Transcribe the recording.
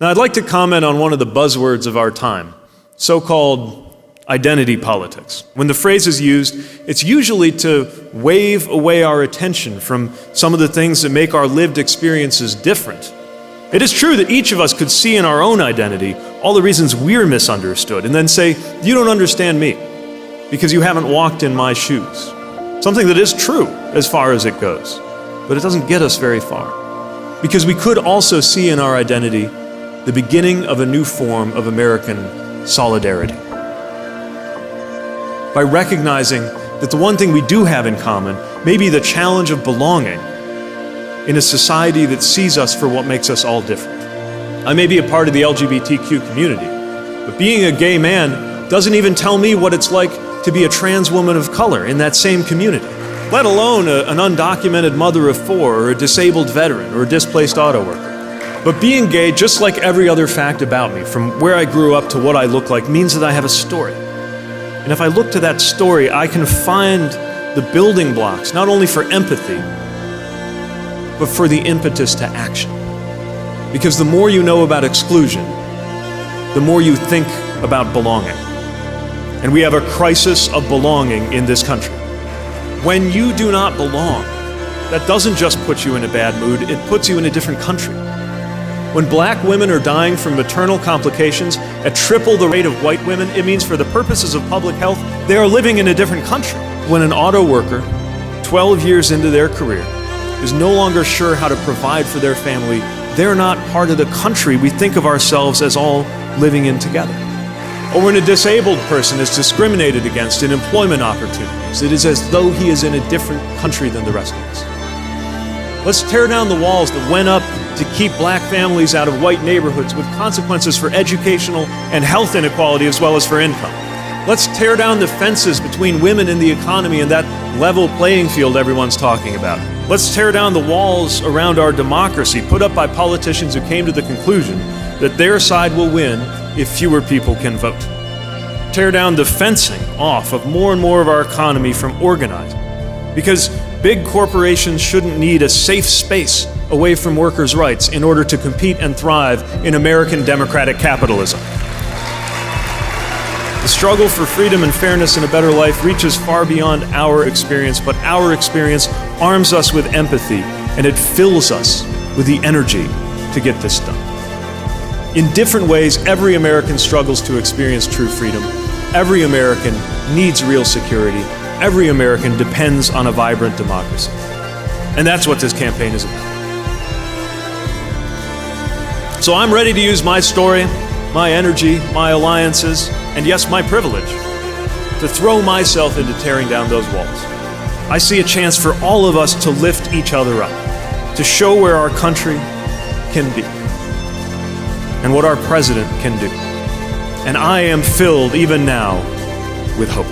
Now, I'd like to comment on one of the buzzwords of our time, so-called identity politics. When the phrase is used, it's usually to wave away our attention from some of the things that make our lived experiences different. It is true that each of us could see in our own identity all the reasons we're misunderstood and then say, "You don't understand me because you haven't walked in my shoes." Something that is true as far as it goes, but it doesn't get us very far. Because we could also see in our identity the beginning of a new form of American solidarity. By recognizing that the one thing we do have in common may be the challenge of belonging in a society that sees us for what makes us all different. I may be a part of the LGBTQ community, but being a gay man doesn't even tell me what it's like to be a trans woman of color in that same community, let alone an undocumented mother of four or a disabled veteran or a displaced auto worker. But being gay, just like every other fact about me, from where I grew up to what I look like, means that I have a story. And if I look to that story, I can find the building blocks, not only for empathy, but for the impetus to action. Because the more you know about exclusion, the more you think about belonging. And we have a crisis of belonging in this country. When you do not belong, that doesn't just put you in a bad mood, it puts you in a different country. When black women are dying from maternal complications at triple the rate of white women, it means for the purposes of public health, they are living in a different country. When an auto worker, 12 years into their career, is no longer sure how to provide for their family, they're not part of the country we think of ourselves as all living in together. Or when a disabled person is discriminated against in employment opportunities, it is as though he is in a different country than the rest of us. Let's tear down the walls that went up to keep black families out of white neighborhoods with consequences for educational and health inequality as well as for income. Let's tear down the fences between women and the economy and that level playing field everyone's talking about. Let's tear down the walls around our democracy put up by politicians who came to the conclusion that their side will win if fewer people can vote. Tear down the fencing off of more and more of our economy from organizing. Because big corporations shouldn't need a safe space away from workers' rights in order to compete and thrive in American democratic capitalism. The struggle for freedom and fairness and a better life reaches far beyond our experience, but our experience arms us with empathy, and it fills us with the energy to get this done. In different ways, every American struggles to experience true freedom. Every American needs real security. Every American depends on a vibrant democracy. And that's what this campaign is about. So I'm ready to use my story, my energy, my alliances, and yes, my privilege, to throw myself into tearing down those walls. I see a chance for all of us to lift each other up, to show where our country can be, and what our president can do. And I am filled, even now, with hope.